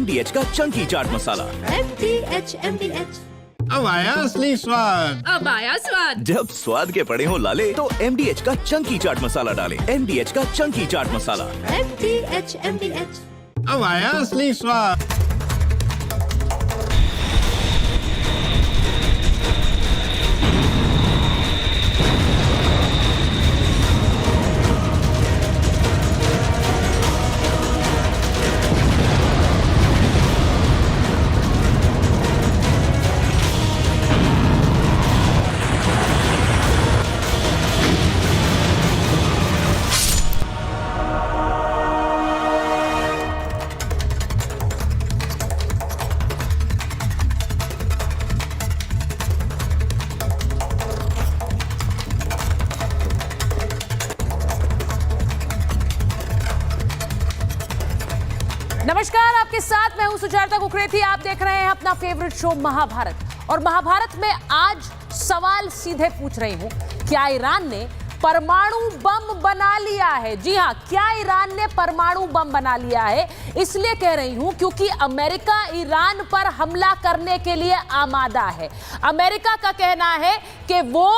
MDH का Chunky chaat masala. MDH। अब आया असली स्वाद। अब आया स्वाद। जब स्वाद के पड़े हो लाले तो MDH का चंकी चाट मसाला डालें। MDH का चंकी चाट मसाला। MDH। अब आया असली स्वाद। नमस्कार, आपके साथ मैं हूं सुजाता कुकरेती। आप देख रहे हैं अपना फेवरेट शो महाभारत। और महाभारत में आज सवाल सीधे पूछ रही हूं, क्या ईरान ने परमाणु बम बना लिया है? जी हां, क्या ईरान ने परमाणु बम बना लिया है? इसलिए कह रही हूं क्योंकि अमेरिका ईरान पर हमला करने के लिए आमादा है। अमेरिका का कहना है कि वो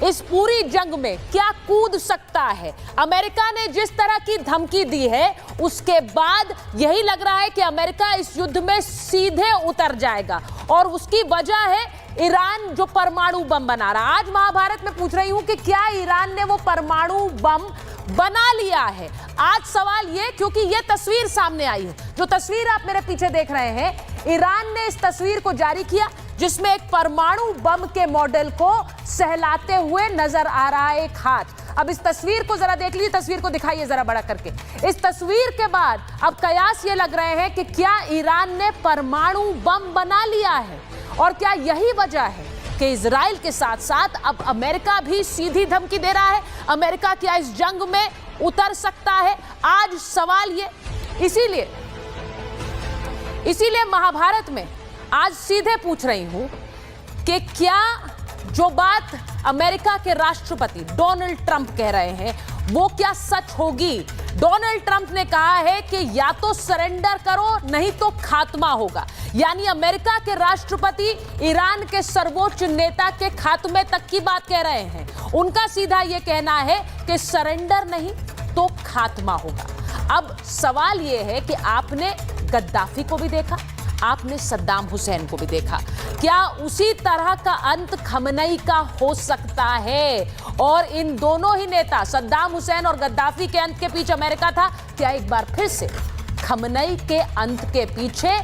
इस पूरी जंग में क्या कूद सकता है। अमेरिका ने जिस तरह की धमकी दी है उसके बाद यही लग रहा है कि अमेरिका इस युद्ध में सीधे उतर जाएगा और उसकी वजह है ईरान जो परमाणु बम बना रहा। आज महाभारत में पूछ रही हूं कि क्या ईरान ने वो परमाणु बम बना लिया है। आज सवाल ये, क्योंकि ये तस्वीर सामने आई है, जो तस्वीर आप मेरे पीछे देख रहे हैं, ईरान ने इस तस्वीर को जारी किया जिसमें एक परमाणु बम के मॉडल को सहलाते हुए नजर आ रहा है एक हाथ। अब इस तस्वीर को जरा देख लीजिए, तस्वीर को दिखाइए जरा बड़ा करके। इस तस्वीर के बाद अब कयास ये लग रहे हैं कि क्या ईरान ने परमाणु बम बना लिया है और क्या यही वजह है कि इजराइल के साथ साथ अब अमेरिका भी सीधी धमकी दे रहा है। अमेरिका क्या इस जंग में उतर सकता है? आज सवाल ये, इसीलिए महाभारत में आज सीधे पूछ रही हूं कि क्या जो बात अमेरिका के राष्ट्रपति डोनाल्ड ट्रंप कह रहे हैं वो क्या सच होगी? डोनाल्ड ट्रंप ने कहा है कि या तो सरेंडर करो नहीं तो खात्मा होगा। यानी अमेरिका के राष्ट्रपति ईरान के सर्वोच्च नेता के खात्मे तक की बात कह रहे हैं। उनका सीधा यह कहना है कि सरेंडर नहीं तो खात्मा होगा। अब सवाल यह है कि आपने गद्दाफी को भी देखा, आपने सद्दाम हुसैन को भी देखा, क्या उसी तरह का अंत खमनई का हो सकता है? और इन दोनों ही नेता सद्दाम हुसैन और गद्दाफी के अंत के पीछे अमेरिका था, क्या एक बार फिर से खमनई के अंत के पीछे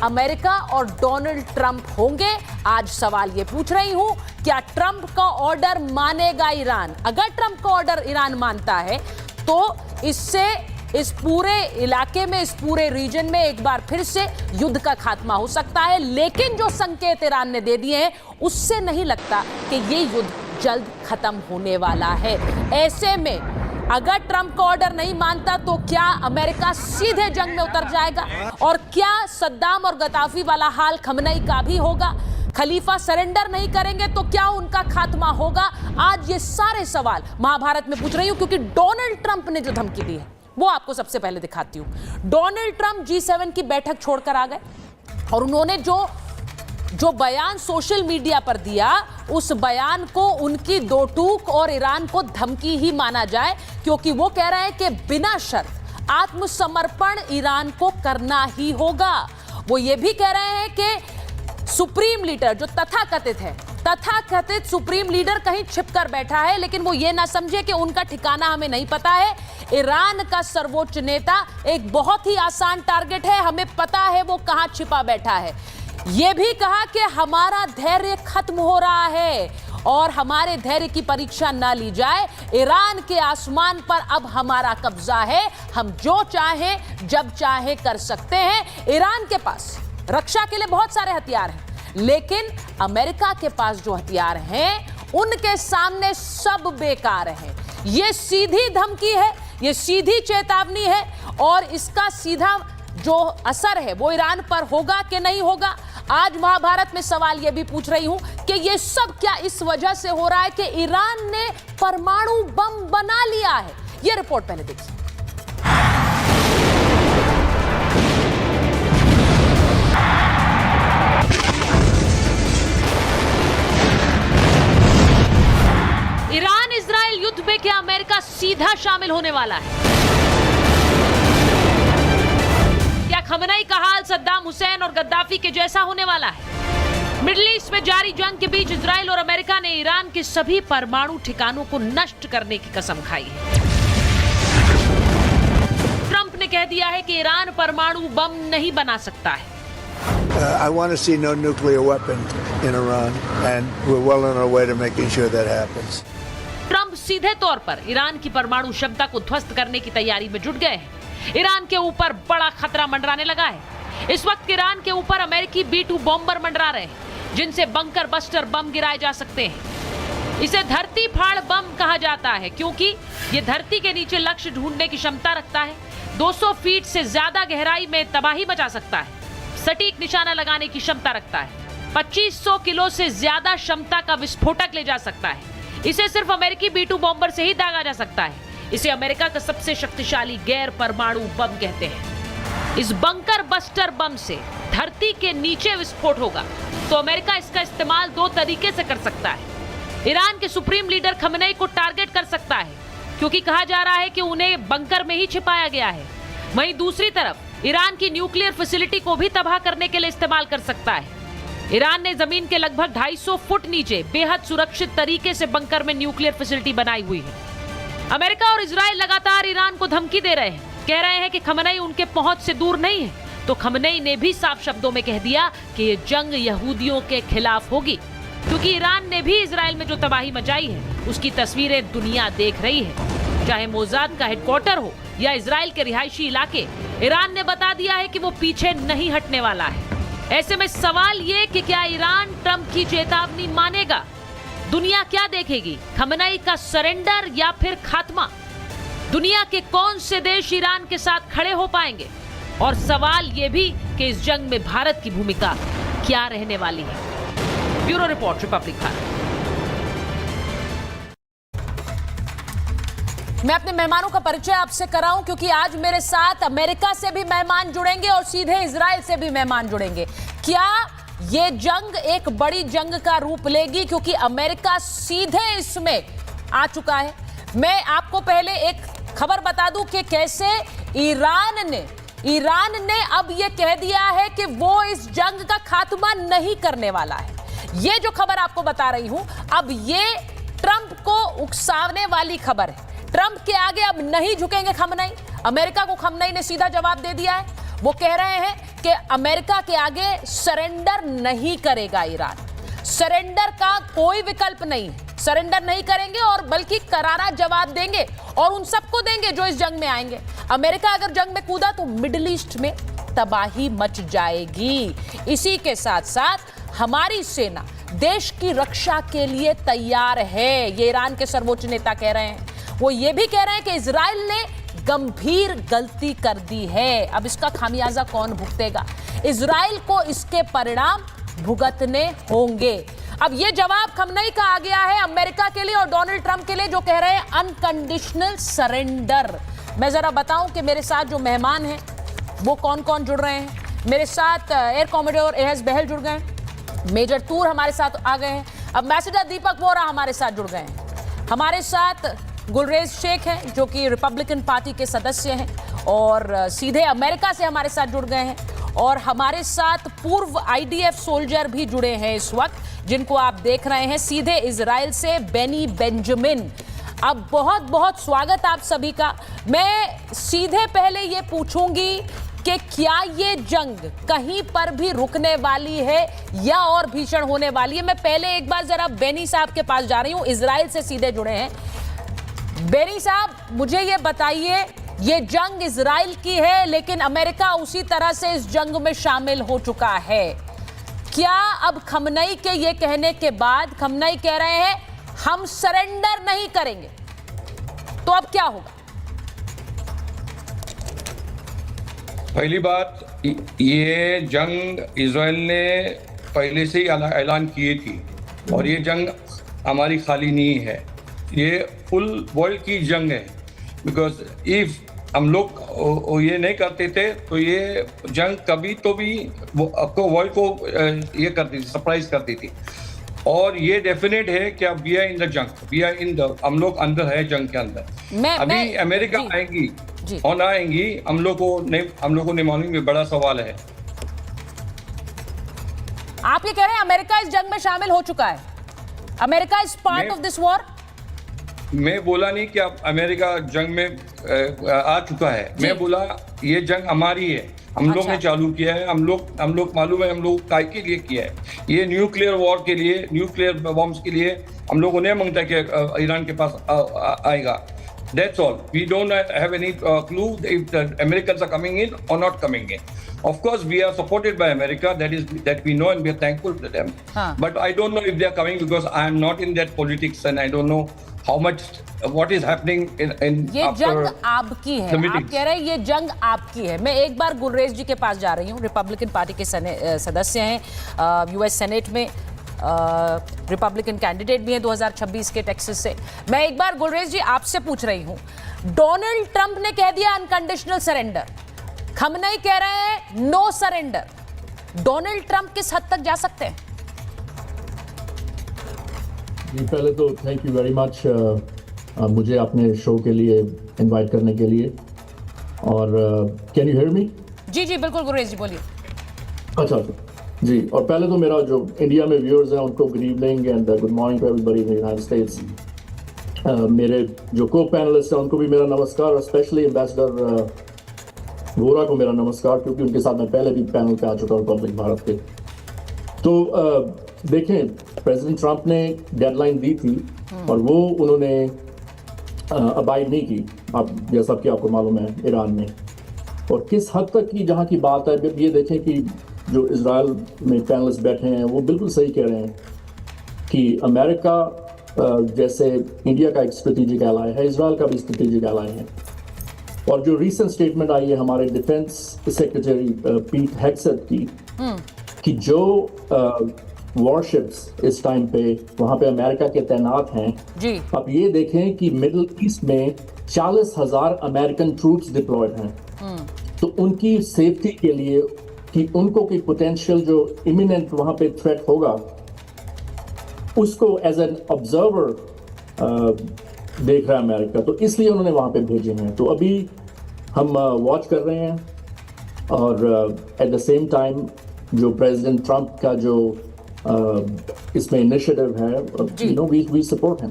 अमेरिका और डोनाल्ड ट्रंप होंगे? आज सवाल ये पूछ रही हूं, क्या ट्रंप का ऑर्डर मानेगा ईरान? अगर ट्रंप का ऑर्डर ईरान मानता है तो इससे इस पूरे इलाके में, इस पूरे रीजन में एक बार फिर से युद्ध का खात्मा हो सकता है। लेकिन जो संकेत ईरान ने दे दिए हैं उससे नहीं लगता कि ये युद्ध जल्द खत्म होने वाला है। ऐसे में अगर ट्रंप का ऑर्डर नहीं मानता तो क्या अमेरिका सीधे जंग में उतर जाएगा? और क्या सद्दाम और गद्दाफी वाला हाल खमनई का भी होगा? खलीफा सरेंडर नहीं करेंगे तो क्या उनका खात्मा होगा? आज ये सारे सवाल महाभारत में पूछ रही हूं क्योंकि डोनाल्ड ट्रंप ने जो धमकी दी है वो आपको सबसे पहले दिखाती हूं। डोनाल्ड ट्रंप G7 की बैठक छोड़कर आ गए और उन्होंने जो बयान सोशल मीडिया पर दिया उस बयान को उनकी दो टूक और ईरान को धमकी ही माना जाए, क्योंकि वो कह रहे हैं कि बिना शर्त आत्मसमर्पण ईरान को करना ही होगा। वो ये भी कह रहे हैं कि सुप्रीम लीडर जो तथाकथित सुप्रीम लीडर कहीं छिपकर बैठा है, लेकिन वो ये ना समझे कि उनका ठिकाना हमें नहीं पता है। ईरान का सर्वोच्च नेता एक बहुत ही आसान टारगेट है, हमें पता है वो कहां छिपा बैठा है। ये भी कहा कि हमारा धैर्य खत्म हो रहा है और हमारे धैर्य की परीक्षा ना ली जाए। ईरान के आसमान पर अब हमारा कब्जा है, हम जो चाहें जब चाहें कर सकते हैं। ईरान के पास रक्षा के लिए बहुत सारे हथियार हैं, लेकिन अमेरिका के पास जो हथियार हैं उनके सामने सब बेकार हैं। ये सीधी धमकी है, ये सीधी चेतावनी है और इसका सीधा जो असर है वो ईरान पर होगा कि नहीं होगा। आज महाभारत में सवाल यह भी पूछ रही हूं कि ये सब क्या इस वजह से हो रहा है कि ईरान ने परमाणु बम बना लिया है। ये रिपोर्ट पहले देखिए। शामिल होने वाला है? क्या खमेनी का हाल सद्दाम हुसैन और गद्दाफी के जैसा होने वाला है? मिडिल ईस्ट में जारी जंग के बीच इजराइल और अमेरिका ने ईरान के सभी परमाणु ठिकानों को नष्ट करने की कसम खाई है। ट्रंप ने कह दिया है कि ईरान परमाणु बम नहीं बना सकता है। I want to see no nuclear weapon in Iran, and we're well on our way to making sure that happens. Trump सीधे तौर पर ईरान की परमाणु क्षमता को ध्वस्त करने की तैयारी में जुट गए हैं। ईरान के ऊपर बड़ा खतरा मंडराने लगा है। इस वक्त ईरान के ऊपर अमेरिकी B-2 बॉम्बर मंडरा रहे हैं, जिनसे बंकर बस्टर बम गिराए जा सकते हैं। इसे धरती फाड़ बम कहा जाता है क्योंकि ये धरती के नीचे लक्ष्य ढूंढने की क्षमता रखता है। 200 फीट से ज्यादा गहराई में तबाही मचा सकता है। सटीक निशाना लगाने की क्षमता रखता है। 2500 किलो से ज्यादा क्षमता का विस्फोटक ले जा सकता है। इसे सिर्फ अमेरिकी B-2 बॉम्बर से ही दागा जा सकता है। इसे अमेरिका का सबसे शक्तिशाली गैर परमाणु बम कहते हैं। इस बंकर बस्टर बम से धरती के नीचे विस्फोट होगा तो अमेरिका इसका इस्तेमाल 2 तरीके से कर सकता है। ईरान के सुप्रीम लीडर खमेनी को टारगेट कर सकता है क्योंकि कहा जा रहा है कि उन्हें बंकर में ही छिपाया गया है। वहीं दूसरी तरफ ईरान की न्यूक्लियर फैसिलिटी को भी तबाह करने के लिए इस्तेमाल कर सकता है। ईरान ने जमीन के लगभग 250 फुट नीचे बेहद सुरक्षित तरीके से बंकर में न्यूक्लियर फैसिलिटी बनाई हुई है। अमेरिका और इजराइल लगातार ईरान को धमकी दे रहे हैं, कह रहे हैं कि खमेनी उनके पहुंच से दूर नहीं है। तो खमेनी ने भी साफ शब्दों में कह दिया कि ये जंग यहूदियों के खिलाफ होगी, क्योंकि ईरान ने भी इजराइल में जो तबाही मचाई है उसकी तस्वीरें दुनिया देख रही है। चाहे मोसाद का हेडक्वार्टर हो या इजराइल के रिहायशी इलाके, ईरान ने बता दिया है कि वो पीछे नहीं हटने वाला है। ऐसे में सवाल ये कि क्या ईरान ट्रंप की चेतावनी मानेगा? दुनिया क्या देखेगी, खमेनी का सरेंडर या फिर खात्मा? दुनिया के कौन से देश ईरान के साथ खड़े हो पाएंगे? और सवाल यह भी कि इस जंग में भारत की भूमिका क्या रहने वाली है। Bureau report, Republic Bharat. मैं अपने मेहमानों का परिचय आपसे कराऊं क्योंकि आज मेरे साथ अमेरिका से भी मेहमान जुड़ेंगे और सीधे इजराइल से भी मेहमान जुड़ेंगे। क्या ये जंग एक बड़ी जंग का रूप लेगी क्योंकि अमेरिका सीधे इसमें आ चुका है? मैं आपको पहले एक खबर बता दूं कि कैसे ईरान ने अब यह कह दिया है कि वो इस जंग का खात्मा नहीं करने वाला है। ये जो खबर आपको बता रही हूं, अब ये ट्रंप को उकसाने वाली खबर है। ट्रंप के आगे अब नहीं झुकेंगे खमेनी। अमेरिका को खमेनी ने सीधा जवाब दे दिया है। वो कह रहे हैं कि अमेरिका के आगे सरेंडर नहीं करेगा ईरान। सरेंडर का कोई विकल्प नहीं, सरेंडर नहीं करेंगे और बल्कि करारा जवाब देंगे और उन सबको देंगे जो इस जंग में आएंगे। अमेरिका अगर जंग में कूदा तो मिडिल ईस्ट में तबाही मच जाएगी। इसी के साथ साथ हमारी सेना देश की रक्षा के लिए तैयार है, ये ईरान के सर्वोच्च नेता कह रहे हैं। वो ये भी कह रहे हैं कि इजराइल ने गंभीर गलती कर दी है। अब इसका खामियाजा कौन भुगतेगा? इजराइल को इसके परिणाम भुगतने होंगे। अब ये जवाब खमेनी का आ गया है अमेरिका के लिए और डोनाल्ड ट्रंप के लिए, जो कह रहे हैं अनकंडीशनल सरेंडर। मैं जरा बताऊं कि मेरे साथ जो मेहमान हैं वो कौन कौन जुड़ रहे हैं। मेरे साथ एयर कॉमोडोर एएस बहल जुड़ गए, मेजर तूर हमारे साथ आ गए हैं, अब मैसेजर दीपक वोरा हमारे साथ जुड़ गए हैं। हमारे साथ गुलरेज शेख हैं जो कि रिपब्लिकन पार्टी के सदस्य हैं और सीधे अमेरिका से हमारे साथ जुड़ गए हैं। और हमारे साथ पूर्व आईडीएफ सोल्जर भी जुड़े हैं इस वक्त, जिनको आप देख रहे हैं सीधे इजराइल से, बेनी बेंजामिन। अब बहुत बहुत स्वागत आप सभी का। मैं सीधे पहले ये पूछूंगी कि क्या ये जंग कहीं पर भी रुकने वाली है या और भीषण होने वाली है? मैं पहले एक बार जरा बेनी साहब के पास जा रही हूं, इजराइल से सीधे जुड़े हैं। बेनी साहब, मुझे ये बताइए, ये जंग इजराइल की है लेकिन अमेरिका उसी तरह से इस जंग में शामिल हो चुका है। क्या अब खमेनी के ये कहने के बाद, खमेनी कह रहे हैं हम सरेंडर नहीं करेंगे, तो अब क्या होगा? पहली बात, ये जंग इजराइल ने पहले से ही ऐलान किए थी और ये जंग हमारी खाली नहीं है, ये फुल वर्ल्ड की जंग है। बिकॉज इफ हम लोग ये नहीं करते थे तो ये जंग कभी तो भी वो आपको वर्ल्ड को ये करती थी, सरप्राइज करती थी। और ये डेफिनेट है कि वी आर इन द जंग, वी आर इन द, हम लोग अंदर है जंग के अंदर। अभी अमेरिका आएंगी और ना आएंगी हम लोग को नहीं मालूम, ये बड़ा सवाल है। आप ये कह रहे हैं अमेरिका इस जंग में शामिल हो चुका है, America is part of this war? मैं बोला नहीं कि अब अमेरिका जंग में आ चुका है, मैं बोला ये जंग हमारी है, हम लोग ने चालू किया है, हम लोग मालूम है हम लोग काय के लिए किया है। ये न्यूक्लियर वॉर के लिए, न्यूक्लियर बॉम्ब्स के लिए हम लोग नहीं मांगता कि ईरान के पास आएगा। That's all. We don't have any clue if the Americans are coming in or not coming in. Of course, we are supported by America. That we know, and we are thankful to them. But I don't know if they are coming because I am not in that politics, and I don't know how much what is happening in ये after जंग आपकी है, आप कह रहे हैं ये जंग आपकी है। मैं एक बार गुलरेज जी के पास जा रही हूँ, रिपब्लिकन पार्टी के सदस्य हैं, यूएस सेनेट में रिपब्लिकन कैंडिडेट भी हैं 2026 के टेक्सास से। मैं एक बार गुलरेज जी आपसे पूछ रही हूं, डोनाल्ड ट्रंप ने कह दिया अनकंडीशनल सरेंडर, खमनेई कह रहे हैं नो सरेंडर, डोनाल्ड ट्रंप किस हद तक जा सकते हैं? जी पहले तो थैंक यू वेरी मच मुझे अपने शो के लिए इनवाइट करने के लिए। और कैन यू हियर मी? जी जी बिल्कुल गुलरेज जी बोलिए। अच्छा जी, और पहले तो मेरा जो इंडिया में व्यूअर्स हैं उनको good evening and good morning to everybody in the United States. मेरे जो को पैनलिस्ट हैं उनको भी मेरा नमस्कार, और स्पेशली एम्बेसडर वोरा को मेरा नमस्कार, क्योंकि उनके साथ मैं पहले भी पैनल पे आ चुका हूँ रिपब्लिक भारत के। तो देखें, प्रेसिडेंट ट्रंप ने डेडलाइन दी थी और वो उन्होंने अबाइड नहीं की, आप जैसा कि आपको मालूम है ईरान में। और किस हद तक की जहाँ की बात है, ये देखें कि जो इजराइल में पैनलिस्ट बैठे हैं वो बिल्कुल सही कह रहे हैं कि अमेरिका जैसे इंडिया का एक स्ट्रेटेजिक एलाय है, इजराइल का भी स्ट्रेटेजिक एलाय है। और जो रीसेंट स्टेटमेंट आई है हमारे डिफेंस सेक्रेटरी पीट हेग्सेथ की, कि जो वॉरशिप्स इस टाइम पे वहाँ पे अमेरिका के तैनात हैं जी। अब ये देखें कि मिडिल ईस्ट में 40,000 अमेरिकन ट्रूप्स डिप्लॉयड हैं, तो उनकी सेफ्टी के लिए कि उनको कोई पोटेंशियल जो इमिनेंट वहाँ पे थ्रेट होगा उसको एज एन ऑब्जर्वर देख रहा है अमेरिका, तो इसलिए उन्होंने वहाँ पे भेजे हैं। तो अभी हम वॉच कर रहे हैं, और एट द सेम टाइम जो प्रेसिडेंट ट्रंप का जो इसमें इनिशिएटिव है, you know, we support him.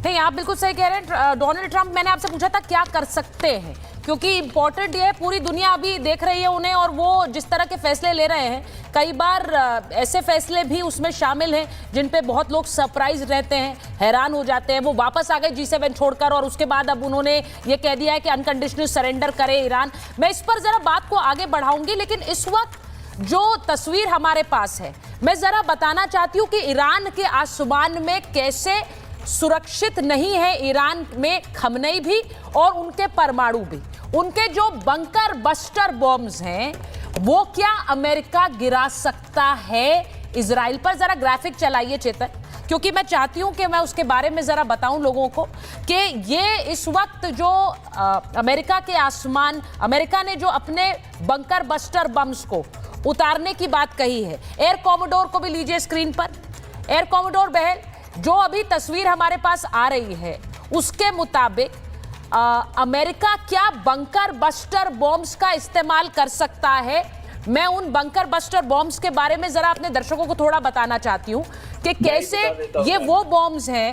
नहीं, आप बिल्कुल सही कह रहे हैं। डोनाल्ड ट्रंप, मैंने आपसे पूछा था क्या कर सकते हैं, क्योंकि इम्पोर्टेंट ये है, पूरी दुनिया अभी देख रही है उन्हें, और वो जिस तरह के फैसले ले रहे हैं, कई बार ऐसे फैसले भी उसमें शामिल हैं जिन पे बहुत लोग सरप्राइज रहते हैं, हैरान हो जाते हैं। वो वापस आ गए G7 छोड़कर, और उसके बाद अब उन्होंने ये कह दिया है कि अनकंडीशनल सरेंडर करे ईरान। मैं इस पर जरा बात को आगे बढ़ाऊंगी, लेकिन इस वक्त जो तस्वीर हमारे पास है, मैं जरा बताना चाहती हूँ कि ईरान के आसमान में कैसे सुरक्षित नहीं है ईरान में खमनेई भी और उनके परमाणु भी। उनके जो बंकर बस्टर बॉम्ब्स हैं वो क्या अमेरिका गिरा सकता है इजराइल पर? जरा ग्राफिक चलाइए चेतन, क्योंकि मैं चाहती हूं कि मैं उसके बारे में जरा बताऊं लोगों को कि ये इस वक्त जो अमेरिका के आसमान, अमेरिका ने जो अपने बंकर बस्टर बम्स को उतारने की बात कही है। एयर कॉमोडोर को भी लीजिए स्क्रीन पर। एयर कॉमोडोर बहल, जो अभी तस्वीर हमारे पास आ रही है उसके मुताबिक अमेरिका क्या बंकर बस्टर बॉम्ब्स का इस्तेमाल कर सकता है? मैं उन बंकर बस्टर बॉम्ब्स के बारे में जरा अपने दर्शकों को थोड़ा बताना चाहती हूं कि कैसे ये वो बॉम्ब्स हैं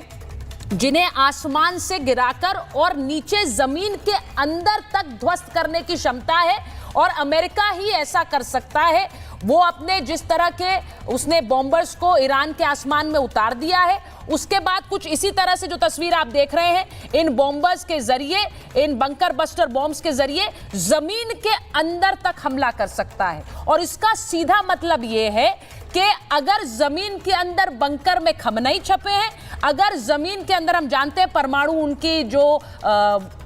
जिन्हें आसमान से गिराकर और नीचे जमीन के अंदर तक ध्वस्त करने की क्षमता है, और अमेरिका ही ऐसा कर सकता है। वो अपने जिस तरह के उसने बॉम्बर्स को ईरान के आसमान में उतार दिया है, उसके बाद कुछ इसी तरह से जो तस्वीर आप देख रहे हैं, इन बॉम्बर्स के जरिए, इन बंकर बस्टर बॉम्ब्स के जरिए जमीन के अंदर तक हमला कर सकता है। और इसका सीधा मतलब ये है कि अगर जमीन के अंदर बंकर में खमनेई छपे हैं, अगर जमीन के अंदर हम जानते हैं परमाणु उनकी जो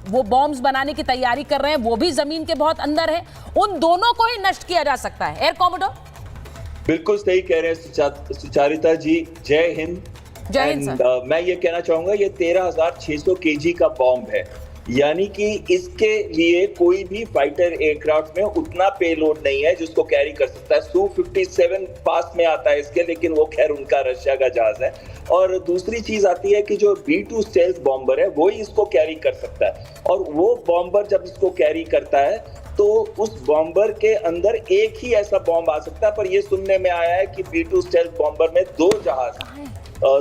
वो बॉम्ब्स बनाने की तैयारी कर रहे हैं वो भी जमीन के बहुत अंदर है, उन दोनों को ही नष्ट किया जा सकता है। एयर कॉमोडोर बिल्कुल सही कह रहे हैं सुचारिता जी, जय हिंद। जय हिंद सर। मैं ये कहना चाहूंगा, ये 13,600 kg का बॉम्ब है। यानी कि इसके लिए कोई भी फाइटर एयरक्राफ्ट में उतना पेलोड नहीं है जिसको कैरी कर सकता है। Su-57 पास में आता है इसके, लेकिन वो खैर उनका रशिया का जहाज है। और दूसरी चीज आती है कि जो B-2 स्टेल्थ बॉम्बर है वो ही इसको कैरी कर सकता है, और वो बॉम्बर जब इसको कैरी करता है तो उस बॉम्बर के अंदर एक ही ऐसा बॉम्ब आ सकता है। पर ये सुनने में आया है कि B-2 स्टेल्थ बॉम्बर में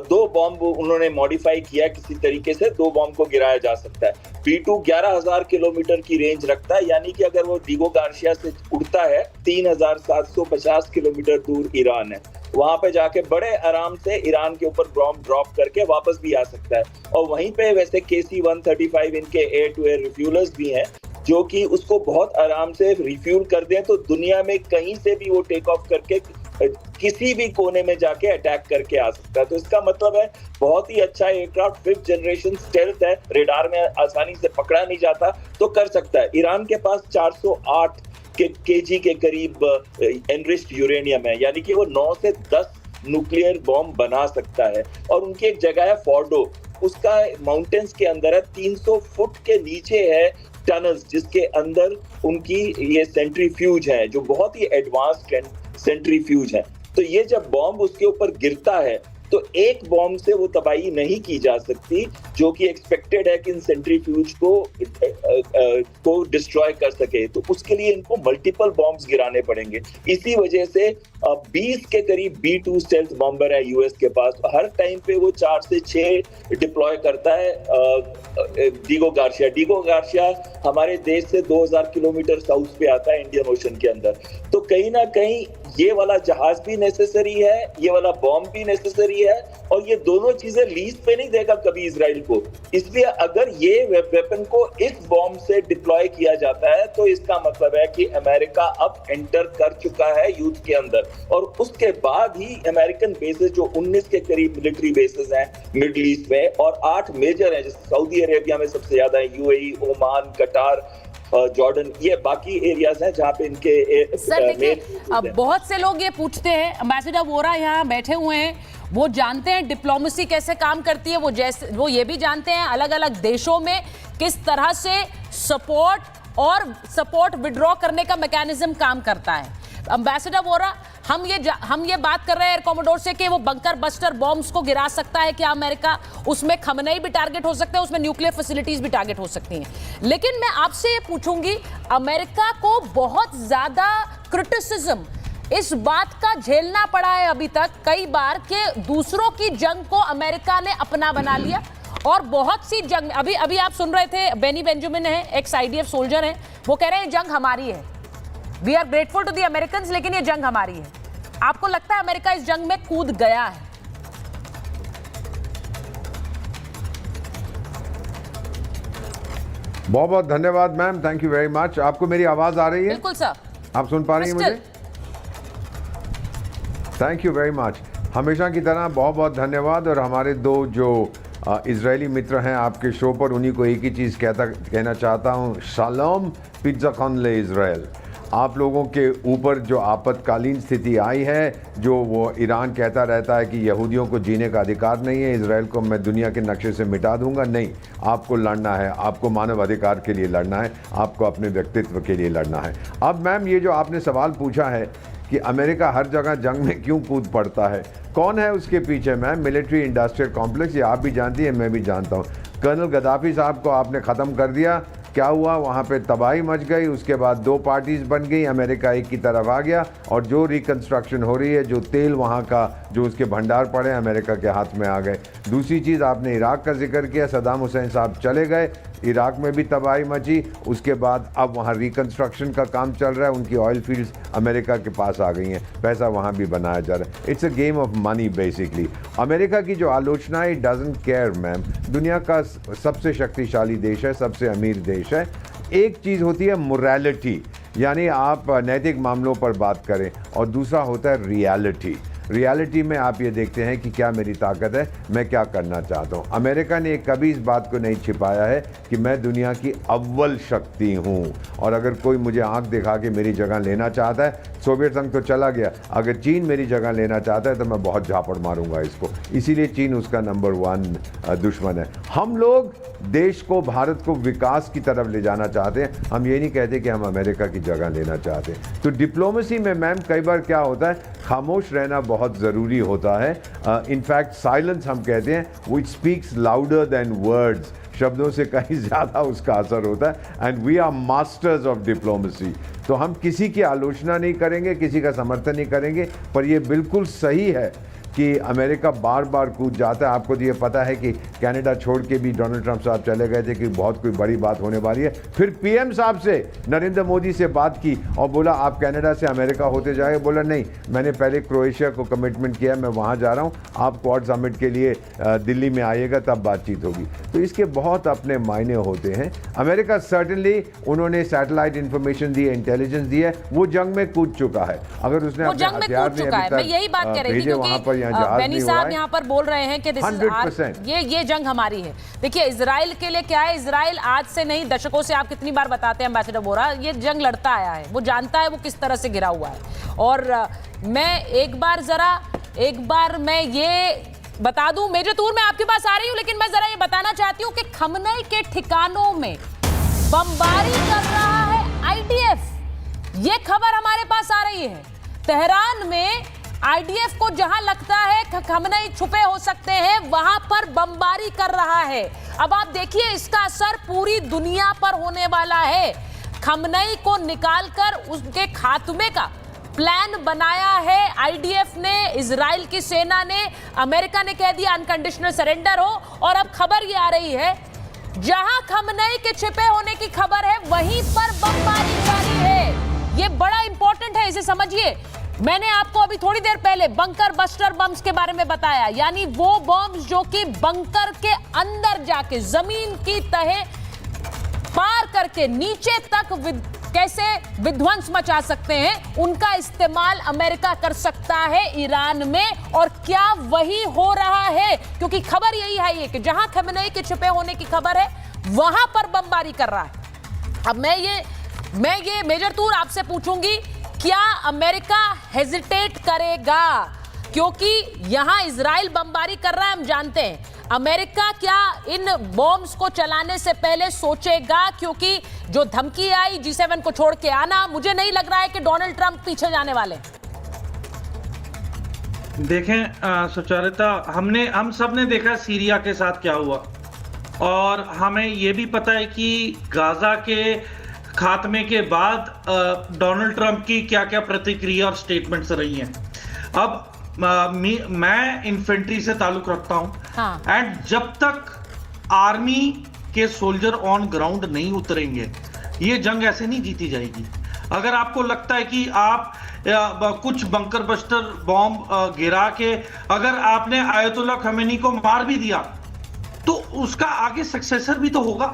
दो बॉम्ब उन्होंने मॉडिफाई किया किसी तरीके से, 2 बॉम्ब को गिराया जा सकता है। B-2 11,000 किलोमीटर की रेंज रखता है, यानी कि अगर वो डिगो गार्शिया से उड़ता है 3,750 किलोमीटर दूर ईरान है, वहां पे जाके बड़े आराम से ईरान के ऊपर बॉम्ब ड्रॉप करके वापस भी आ सकता है। और वहीं पे वैसे KC-135 इनके एयर टू एयर रिफ्यूलर्स भी हैं जो कि उसको बहुत आराम से रिफ्यूल कर दें तो दुनिया में कहीं से भी वो टेक ऑफ करके किसी भी कोने में जाके अटैक करके आ सकता है। तो इसका मतलब है बहुत ही अच्छा एयरक्राफ्ट, 5th जनरेशन स्टेल्थ है, रेडार में आसानी से पकड़ा नहीं जाता तो कर सकता है। ईरान के पास 408 केजी के करीब एनरिच्ड यूरेनियम है, यानी कि वो 9 से 10 न्यूक्लियर बॉम्ब बना सकता है। और उनकी एक जगह है फोर्डो, उसका माउंटेन्स के अंदर है, 300 फुट के नीचे है टनल्स जिसके अंदर उनकी ये सेंट्रीफ्यूज है जो बहुत ही एडवांस्ड सेंट्रीफ्यूज है। तो ये जब बॉम्ब उसके ऊपर गिरता है तो एक बॉम्ब से वो तबाही नहीं की जा सकती, जो कि एक्सपेक्टेड है कि इन सेंट्रीफ्यूज को डिस्ट्रॉय कर सके। तो उसके लिए इनको मल्टीपल बॉम्ब्स गिराने पड़ेंगे। इसी वजह से 20 के करीब B-2 स्टेल्थ बॉम्बर है यूएस के पास। हर टाइम पे वो 4 से 6 डिप्लॉय करता है डिगो गार्शिया हमारे देश से 2000 किलोमीटर साउथ पे आता है इंडियन ओशन के अंदर। तो कहीं ना कहीं ये वाला जहाज भी नेसेसरी है, ये वाला बॉम्ब भी नेसेसरी है, और ये दोनों चीजें लीज पे नहीं देगा कभी इजराइल को। इसलिए अगर ये वेपन को इस बॉम्ब से डिप्लॉय किया जाता है तो इसका मतलब है कि अमेरिका अब एंटर कर चुका है युद्ध के अंदर। और उसके बाद ही अमेरिकन बेसेस जो 19 के करीब मिलिट्री बेसेस हैं मिडिल ईस्ट में, और 8 मेजर हैं, जैसे सऊदी अरेबिया में सबसे ज्यादा है, UAE, ओमान, कटार, जॉर्डन, ये बाकी एरियाज हैं जहाँ पे इनके सर देखिए, अब बहुत से लोग ये पूछते हैं, एम्बेसडर वोरा यहाँ बैठे हुए हैं, वो जानते हैं डिप्लोमेसी कैसे काम करती है, वो ये भी जानते हैं अलग अलग देशों में किस तरह से सपोर्ट विड्रॉ करने का मैकेनिज्म काम करता है। एम्बेसडर वोरा, हम ये बात कर रहे हैं एयर कॉमोडोर से कि वो बंकर बस्टर बॉम्ब्स को गिरा सकता है क्या अमेरिका, उसमें खमनई भी टारगेट हो सकता है, उसमें न्यूक्लियर फैसिलिटीज भी टारगेट हो सकती हैं। लेकिन मैं आपसे ये पूछूंगी, अमेरिका को बहुत ज्यादा क्रिटिसिज्म इस बात का झेलना पड़ा है अभी तक कई बार कि दूसरों की जंग को अमेरिका ने अपना बना लिया, और बहुत सी जंग, अभी आप सुन रहे थे बेनी बेंजामिन है, एक्स IDF सोल्जर है, वो कह रहे हैं जंग हमारी है, we are grateful to the Americans, लेकिन ये जंग हमारी है। आपको लगता है अमेरिका इस जंग में कूद गया है? बहुत बहुत धन्यवाद ma'am, thank you very much. आपको मेरी आवाज आ रही है? बिल्कुल सर, आप सुन पा रही हैं मुझे? Thank you very much. हमेशा की तरह बहुत बहुत धन्यवाद। और हमारे 2 जो इजरायली मित्र हैं आपके शो पर, उन्हीं को एक ही चीज़ कहना चाहता हूँ, शालोम पिज़्ज़ाकन ले इज़राइल। आप लोगों के ऊपर जो आपातकालीन स्थिति आई है, जो वो ईरान कहता रहता है कि यहूदियों को जीने का अधिकार नहीं है, इजराइल को मैं दुनिया के नक्शे से मिटा दूंगा, नहीं, आपको लड़ना है, आपको मानव अधिकार के लिए लड़ना है, आपको अपने व्यक्तित्व के लिए लड़ना है। अब मैम, ये जो आपने सवाल पूछा है कि अमेरिका हर जगह जंग में क्यों कूद पड़ता है, कौन है उसके पीछे मैम? मिलिट्री इंडस्ट्रियल कॉम्प्लेक्स, ये आप भी जानती हैं, मैं भी जानता हूँ। कर्नल गद्दाफी साहब को आपने ख़त्म कर दिया, क्या हुआ वहाँ पे? तबाही मच गई, उसके बाद 2 पार्टीज बन गई, अमेरिका एक की तरफ आ गया, और जो रिकंस्ट्रक्शन हो रही है, जो तेल वहाँ का जो उसके भंडार पड़े अमेरिका के हाथ में आ गए। दूसरी चीज़, आपने इराक का जिक्र किया, सद्दाम हुसैन साहब चले गए, इराक में भी तबाही मची, उसके बाद अब वहाँ रिकंस्ट्रक्शन का काम चल रहा है, उनकी ऑयल फील्ड्स अमेरिका के पास आ गई हैं, पैसा वहाँ भी बनाया जा रहा है। It's a game of money basically. America की जो आलोचना है, डजंट केयर मैम, दुनिया का सबसे शक्तिशाली देश है, सबसे अमीर देश है। एक चीज़ होती है मोरालिटी, यानी आप नैतिक मामलों पर बात करें, और दूसरा होता है रियलिटी। रियलिटी में आप ये देखते हैं कि क्या मेरी ताकत है, मैं क्या करना चाहता हूँ। अमेरिका ने कभी इस बात को नहीं छिपाया है कि मैं दुनिया की अव्वल शक्ति हूँ, और अगर कोई मुझे आंख दिखा के मेरी जगह लेना चाहता है, सोवियत संघ तो चला गया, अगर चीन मेरी जगह लेना चाहता है तो मैं बहुत झापड़ मारूंगा इसको। इसीलिए चीन उसका नंबर 1 दुश्मन है। हम लोग देश को, भारत को विकास की तरफ ले जाना चाहते हैं, हम ये नहीं कहते कि हम अमेरिका की जगह लेना चाहते। तो डिप्लोमेसी में मैम कई बार क्या होता है, खामोश रहना बहुत ज़रूरी होता है। इनफैक्ट साइलेंस हम कहते हैं, which speaks louder than words, शब्दों से कहीं ज़्यादा उसका असर होता है। And we are masters of diplomacy. तो हम किसी की आलोचना नहीं करेंगे, किसी का समर्थन नहीं करेंगे, पर ये बिल्कुल सही है कि अमेरिका बार बार कूद जाता है। आपको तो ये पता है कि कनाडा छोड़ के भी डोनाल्ड ट्रंप साहब चले गए थे कि बहुत कोई बड़ी बात होने वाली है। फिर पीएम साहब से, नरेंद्र मोदी से बात की और बोला आप कनाडा से अमेरिका होते जाएंगे। बोला नहीं, मैंने पहले क्रोएशिया को कमिटमेंट किया, मैं वहाँ जा रहा हूँ, आप क्वाड समिट के लिए दिल्ली में आइएगा, तब बातचीत होगी। तो इसके बहुत अपने मायने होते हैं। अमेरिका सर्टनली, उन्होंने सैटेलाइट इंफॉर्मेशन दी है, इंटेलिजेंस दी है, वो जंग में कूद चुका है। अगर उसने वो जंग में कूद चुका है, मैं यही बात कह रही थी, क्योंकि बेनी साहब यहाँ पर बोल रहे हैं कि दिस इज ये जंग हमारी है। देखिए इजराइल के लिए क्या है, इजराइल आज से नहीं दशकों से, आप कितनी बार बताते हैं एम्बेसडर वोरा, ये जंग लड़ता आया है, वो जानता है वो किस तरह से गिरा हुआ है। और मैं एक बार मैं ये बता दूं, मेजर तूर मैं आपके पास आ रही हूं, लेकिन मैं जरा ये बताना चाहती हूं कि खमनई के ठिकानों में बमबारी कर रहा है आईडीएफ। ये खबर हमारे पास आ रही है। तेहरान में आईडीएफ को जहां लगता है खमनई छुपे हो सकते हैं, वहां पर बमबारी कर रहा है। अब आप देखिए इसका असर पूरी दुनिया पर होने वाला है। खमनई को निकालकर उसके खात्मे का प्लान बनाया है आईडीएफ ने, इजराइल की सेना ने। अमेरिका ने कह दिया अनकंडीशनल सरेंडर हो। और अब खबर ये आ रही है, जहां खमनई के छिपे होने की खबर है, वहीं पर बमबारी जारी है। ये बड़ा इंपॉर्टेंट है, इसे समझिए। मैंने आपको अभी थोड़ी देर पहले बंकर बस्टर बम्स के बारे में बताया, यानी वो बम्स जो कि बंकर के अंदर जाके जमीन की तह पार करके नीचे तक कैसे विध्वंस मचा सकते हैं, उनका इस्तेमाल अमेरिका कर सकता है ईरान में। और क्या वही हो रहा है? क्योंकि खबर यही है ये कि जहां खमनई के छिपे होने की खबर है, वहां पर बमबारी कर रहा है। अब मैं ये मेजर तूर आपसे पूछूंगी, क्या अमेरिका हेजिटेट करेगा? क्योंकि यहां इजराइल बमबारी कर रहा है, हम जानते हैं। अमेरिका क्या इन बॉम्ब्स को चलाने से पहले सोचेगा? क्योंकि जो धमकी आई G7 को छोड़ के आना, मुझे नहीं लग रहा है कि डोनाल्ड ट्रंप पीछे जाने वाले। देखें सुचारिता, हम सब ने देखा सीरिया के साथ क्या हुआ, और हमें यह भी पता है कि गाजा के खात्मे के बाद डोनाल्ड ट्रंप की क्या क्या प्रतिक्रिया और स्टेटमेंट्स रही हैं। अब मैं इन्फेंट्री से ताल्लुक रखता हूं, एंड जब तक आर्मी के सोल्जर ऑन ग्राउंड नहीं उतरेंगे, ये जंग ऐसे नहीं जीती जाएगी। अगर आपको लगता है कि आप कुछ बंकर बस्टर बॉम्ब गिरा के अगर आपने आयतुल्लाह खमेनी को मार भी दिया, तो उसका आगे सक्सेसर भी तो होगा।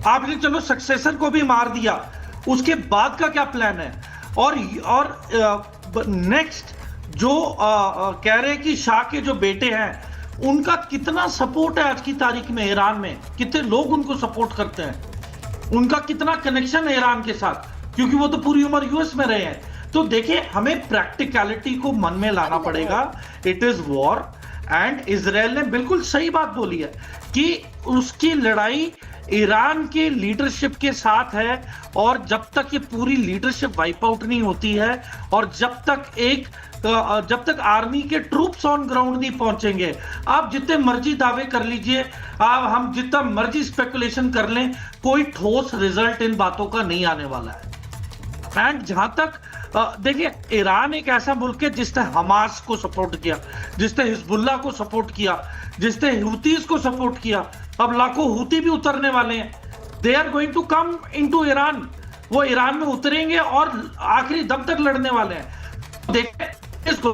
आपने चलो सक्सेसर को भी मार दिया, उसके बाद का क्या प्लान है? और नेक्स्ट जो कह रहे हैं कि शाह के जो बेटे हैं, उनका कितना सपोर्ट है आज की तारीख में ईरान में, कितने लोग उनको सपोर्ट करते हैं, उनका कितना कनेक्शन है ईरान के साथ, क्योंकि वो तो पूरी उम्र यूएस में रहे हैं। तो देखिए, हमें प्रैक्टिकलिटी को मन में लाना पड़ेगा। It is war, and Israel ने बिल्कुल सही बात बोली है कि उसकी लड़ाई ईरान के लीडरशिप के साथ है, और जब तक ये पूरी लीडरशिप वाइप आउट नहीं होती है, और जब तक आर्मी के ट्रूप्स ऑन ग्राउंड नहीं पहुंचेंगे, आप जितने मर्जी दावे कर लीजिए, हम जितना मर्जी स्पेकुलेशन कर लें, कोई ठोस रिजल्ट इन बातों का नहीं आने वाला है। एंड जहां तक देखिए, ईरान एक ऐसा मुल्क है जिसने हमास को सपोर्ट किया, जिसने हिजबुल्लाह को सपोर्ट किया, जिसने हुतीज को सपोर्ट किया। अब लाखों हुती भी उतरने वाले हैं। They are going to come into Iran. वो ईरान में उतरेंगे और आखिरी दम तक लड़ने वाले हैं। देखिए इसको।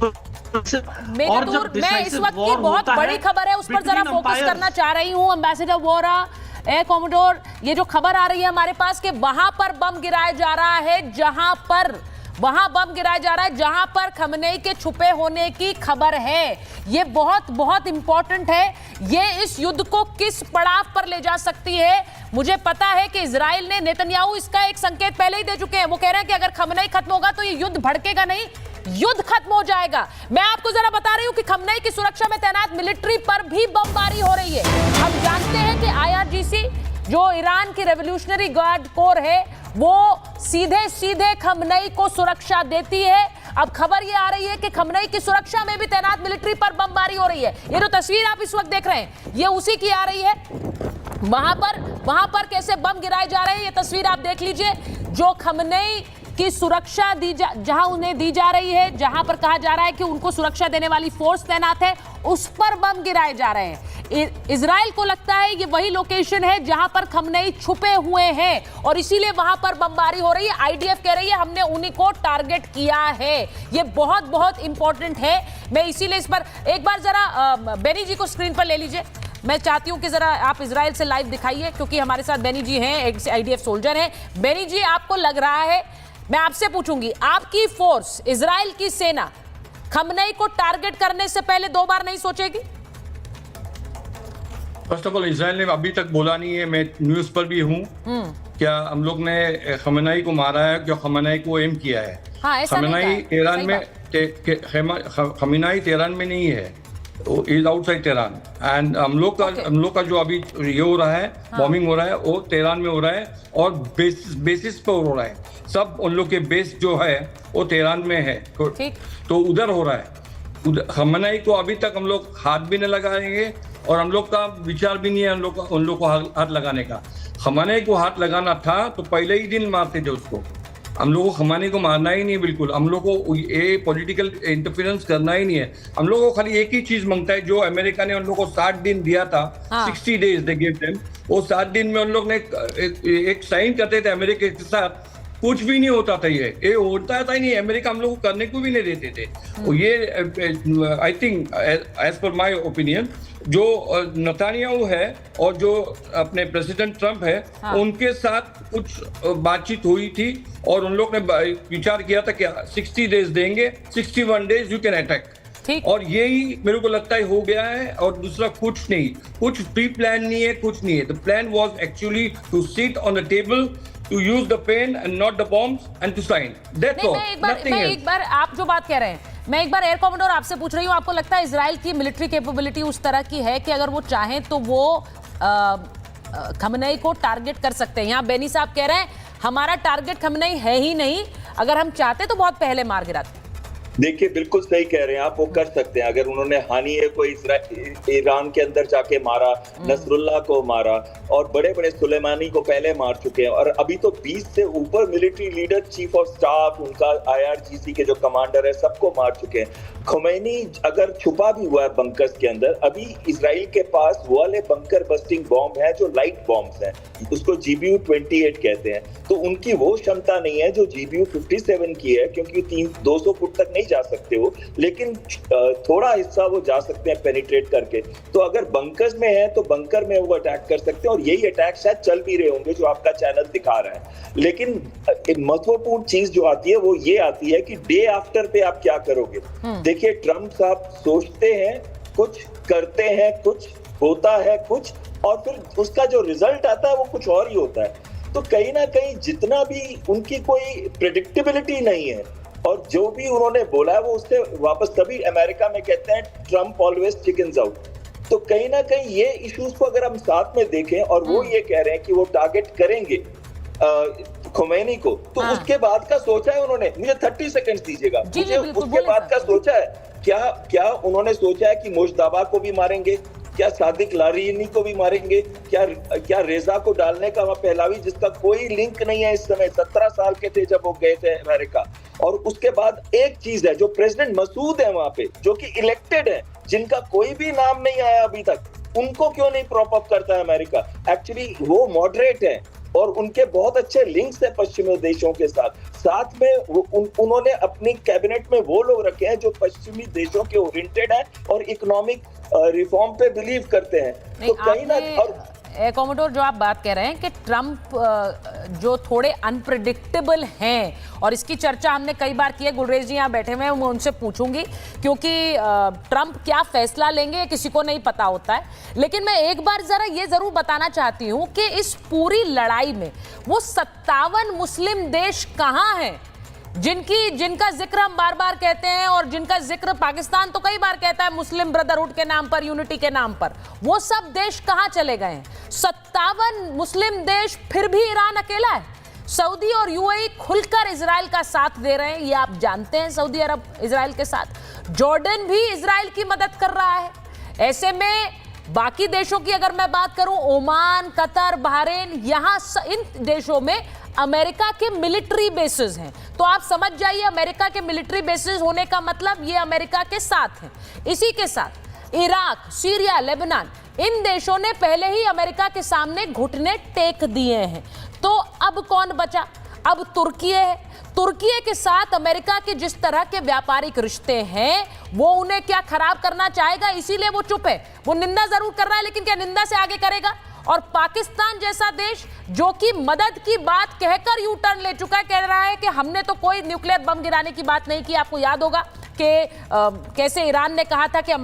और जब मैं इस वक्त की बहुत बड़ी खबर है, उस पर जरा फोकस करना चाह रही हूं। एम्बेसडर वोरा, एयर कॉमोडोर, ये जो खबर आ रही है हमारे पास कि वहां पर बम गिराया जा रहा है जहां पर वहां बम गिराया जा रहा है जहां पर खमनेई के छुपे होने की खबर है। ये बहुत बहुत इंपॉर्टेंट है। ये इस युद्ध को किस पड़ाव पर ले जा सकती है? मुझे पता है कि इजराइल ने, नेतन्याहू इसका एक संकेत पहले ही दे चुके हैं। वो कह रहे हैं कि अगर खमनेई खत्म होगा तो ये युद्ध भड़केगा नहीं, युद्ध खत्म हो जाएगा। मैं आपको जरा बता रही हूं कि खमनेई की सुरक्षा में तैनात मिलिट्री पर भी बमबारी हो रही है। हम जानते हैं कि IRGC जो ईरान की रेवोल्यूशनरी गार्ड कोर है वो सीधे सीधे खमनेई को सुरक्षा देती है। अब खबर ये आ रही है कि खमनेई की सुरक्षा में भी तैनात मिलिट्री पर बमबारी हो रही है। ये जो तस्वीर आप इस वक्त देख रहे हैं ये उसी की आ रही है। वहां पर कैसे बम गिराए जा रहे हैं ये तस्वीर आप देख लीजिए। जो खमनेई की सुरक्षा जहां उन्हें दी जा रही है, जहां पर कहा जा रहा है कि उनको सुरक्षा देने वाली फोर्स तैनात है, उस पर बम गिराए जा रहे हैं। इजराइल को लगता है ये वही लोकेशन है जहां पर खमनेई छुपे हुए हैं और इसीलिए वहां पर बमबारी हो रही है। IDF कह रही है हमने उन्हीं को टारगेट किया है। ये बहुत बहुत इंपॉर्टेंट है। मैं इसीलिए इस पर एक बार जरा बेनी जी को स्क्रीन पर ले लीजिए। मैं चाहती हूं कि जरा आप इजराइल से लाइव दिखाइए क्योंकि हमारे साथ बेनी जी हैं, एक IDF सोल्जर हैं। बेनी जी, आपको लग रहा है, मैं आपसे पूछूंगी, आपकी फोर्स, इजराइल की सेना खमनेई को टारगेट करने से पहले 2 बार नहीं सोचेगी? फर्स्ट ऑफ ऑल इसराइल ने अभी तक बोला नहीं है। मैं न्यूज पर भी हूँ। क्या हम लोग ने खमनेई को मारा है, क्या खमनेई को एम किया है? हाँ, खमनेई तेहरान में, खमनेई तेहरान में नहीं है, इज आउटसाइड तेहरान। एंड हम लोग का जो अभी ये हो रहा है, बॉम्बिंग हो रहा है, वो तेहरान में हो रहा है और बेसिस पर हो रहा है। सब उन लोग के बेस जो है वो तेहरान में है, तो उधर हो रहा है। खमनेई को अभी तक हम लोग हाथ भी नहीं लगाएंगे और हम लोग का विचार भी नहीं है उन लोग को हाथ लगाने का। खमनेई को हाथ लगाना था तो पहले ही दिन मारते थे उसको। हम लोग को खमनेई को मारना ही नहीं, बिल्कुल। हम लोग को ये पॉलिटिकल इंटरफेरेंस करना ही नहीं है। हम लोग को खाली एक ही चीज मांगता है, जो अमेरिका ने उन लोग को 60 दिन दिया था, 60 डेज दे गिव देम। वो 60 दिन में उन लोग ने एक साइन करते थे अमेरिका के साथ, कुछ भी नहीं होता था। ये होता था ही नहीं। अमेरिका हम लोग को करने को भी नहीं देते थे। ये I think as per my opinion, जो नेतन्याहू है और जो अपने प्रेसिडेंट ट्रम्प है, उनके साथ कुछ बातचीत हुई थी और उन लोग ने विचार किया था कि 60 डेज देंगे, 61 डेज यू कैन अटैक। और यही मेरे को लगता है हो गया है और दूसरा कुछ नहीं, कुछ प्री प्लान नहीं है, कुछ नहीं है। The plan was actually to sit on the table, to use the pen and not the bombs and to sign. That's all. Nothing else. एक बार आप जो बात कह रहे हैं, मैं एक बार एयर कमांडर आपसे पूछ रही हूँ, आपको लगता है इजराइल की मिलिट्री कैपेबिलिटी उस तरह की है कि अगर वो चाहें तो वो खमनेई को टारगेट कर सकते हैं? यहाँ बेनी साहब कह रहे हैं हमारा टारगेट खमनेई है ही नहीं, अगर हम चाहते तो बहुत पहले मार गिराते। देखिए, बिल्कुल सही कह रहे हैं आप, वो कर सकते हैं। अगर उन्होंने हानिए को ईरान के अंदर जाके मारा, नसरुल्लाह को मारा और बड़े बड़े सुलेमानी को पहले मार चुके हैं और अभी तो 20 से ऊपर military leader, chief of staff, उनका IRGC के जो कमांडर है, सबको मार चुके हैं। खुमैनी अगर छुपा भी हुआ है बंकर्स के अंदर, अभी इजराइल के पास वो वाले बंकर बस्टिंग बॉम्ब है जो लाइट बॉम्ब्स हैं, उसको GBU-28 कहते हैं। तो उनकी वो क्षमता नहीं है जो GBU-57 की है, क्योंकि 200 फुट तक नहीं जा सकते वो, लेकिन थोड़ा हिस्सा वो जा सकते हैं पेनिट्रेट करके। तो अगर बंकर्स में है तो बंकर में वो अटैक कर सकते हैं और यही अटैक शायद चल भी रहे होंगे जो आपका चैनल दिखा रहा है। लेकिन एक महत्वपूर्ण चीज जो आती है वो ये आती है कि डे आफ्टर पे आप क्या करोगे। देखिए, ट्रम्प साहब सोचते हैं कुछ, करते हैं कुछ, होता है कुछ, और फिर उसका जो रिजल्ट आता है वो कुछ और ही होता है। तो कहीं ना कहीं जितना भी उनकी कोई प्रेडिक्टेबिलिटी नहीं है और जो भी उन्होंने बोला है वो उससे वापस, तभी अमेरिका में कहते हैं ट्रम्प ऑलवेज चिकन्स आउट। तो कहीं ना कहीं ये इश्यूज को अगर हम साथ में देखें और वो ये कह रहे हैं कि वो टारगेट करेंगे खुमैनी को, तो उसके बाद का सोचा है उन्होंने? मुझे 30 सेकंड्स दीजिएगा, मुझे उसके बाद का सोचा है क्या उन्होंने सोचा है कि मुश्ताबा को भी मारेंगे, क्या सादिक लारीनी को भी मारेंगे, क्या रेजा को डालने का वहां पहलावी, जिसका कोई लिंक नहीं है इस समय, 17 साल के थे जब वो गए थे अमेरिका। और उसके बाद एक चीज है, जो प्रेसिडेंट मसूद है वहां पे, जो कि इलेक्टेड है, जिनका कोई भी नाम नहीं आया अभी तक, उनको क्यों नहीं प्रॉप अप करता है अमेरिका? एक्चुअली वो मॉडरेट है और उनके बहुत अच्छे लिंक्स है पश्चिमी देशों के साथ में उन्होंने अपनी कैबिनेट में वो लोग रखे हैं जो पश्चिमी देशों के ओरिएंटेड हैं और इकोनॉमिक रिफॉर्म पे बिलीव करते हैं। तो कहीं ना, और कॉमोडोर, जो आप बात कह रहे हैं कि ट्रंप जो थोड़े अनप्रिडिक्टेबल हैं, और इसकी चर्चा हमने कई बार की है, गुलरेज जी यहाँ बैठे हुए हैं, मैं उनसे पूछूंगी, क्योंकि ट्रंप क्या फैसला लेंगे किसी को नहीं पता होता है। लेकिन मैं एक बार जरा ये जरूर बताना चाहती हूँ कि इस पूरी लड़ाई में वो 57 मुस्लिम देश कहाँ हैं जिनका जिक्र हम बार बार कहते हैं, और जिनका जिक्र पाकिस्तान तो कई बार कहता है मुस्लिम ब्रदरहुड के नाम पर, यूनिटी के नाम पर। वो सब देश कहां चले गए हैं? 57 मुस्लिम देश, फिर भी ईरान अकेला है। सऊदी और यूएई खुलकर इजराइल का साथ दे रहे हैं, ये आप जानते हैं। सऊदी अरब इजराइल के साथ, जॉर्डन भी इजराइल की मदद कर रहा है। ऐसे में बाकी देशों की अगर मैं बात करूं, ओमान, कतर, बहरीन, यहां इन देशों में अमेरिका के मिलिट्री बेसेस हैं। तो आप समझ जाइए, अमेरिका के मिलिट्री बेसेस होने का मतलब ये अमेरिका के साथ हैं। इसी के साथ इराक, सीरिया, लेबनान, इन देशों ने पहले ही अमेरिका के सामने घुटने टेक दिए हैं। तो अब कौन बचा? अब तुर्की है। तुर्की के साथ अमेरिका के जिस तरह के व्यापारिक रिश्ते हैं, वो उन्हें क्या खराब करना चाहेगा, इसीलिए वो चुप है। वो निंदा जरूर कर रहा है, लेकिन क्या निंदा से आगे करेगा? और पाकिस्तान जैसा देश जो कि मदद की बात कहकर यू टर्न ले चुका है, कह रहा है कि हमने तो कोई न्यूक्लियर बम गिराने की बात नहीं की। आपको याद होगा कि कैसे ईरान ने कहा था कि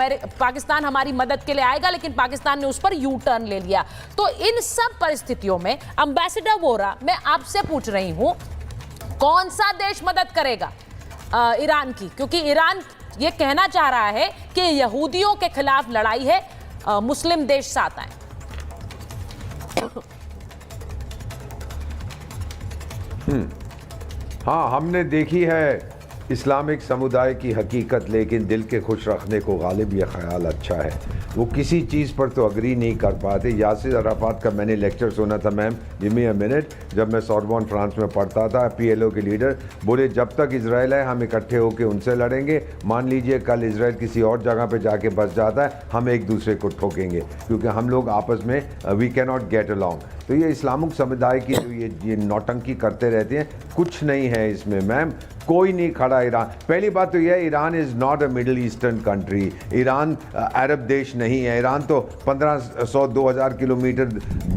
पाकिस्तान हमारी मदद के लिए आएगा, लेकिन पाकिस्तान ने उस पर यू टर्न ले लिया। तो इन सब परिस्थितियों में एम्बेसडर वोरा, मैं आपसे पूछ रही हूं, कौन सा देश मदद करेगा ईरान की? क्योंकि ईरान ये कहना चाह रहा है कि यहूदियों के खिलाफ लड़ाई है, मुस्लिम देश साथ आए। हाँ, हमने देखी है इस्लामिक समुदाय की हकीकत, लेकिन दिल के खुश रखने को गालिब ये ख्याल अच्छा है। वो किसी चीज़ पर तो अग्री नहीं कर पाते। यासिर अराफात का मैंने लेक्चर सुना था, ma'am give me a minute, जब मैं सॉर्बोन फ्रांस में पढ़ता था। PLO के लीडर बोले जब तक इजराइल है हम इकट्ठे होकर उनसे लड़ेंगे। मान लीजिए कल इजराइल किसी और जगह पे जाके बस जाता है, हम एक दूसरे को ठोकेंगे, क्योंकि हम लोग आपस में we can not get along. तो ये इस्लामिक समुदाय की जो ये नौटंकी करते रहते हैं, कुछ नहीं है इसमें मैम, कोई नहीं खड़ा ईरान। पहली बात तो यह है, Iran is not a middle eastern country. Iran अरब देश नहीं है। ईरान तो 1500-2000 किलोमीटर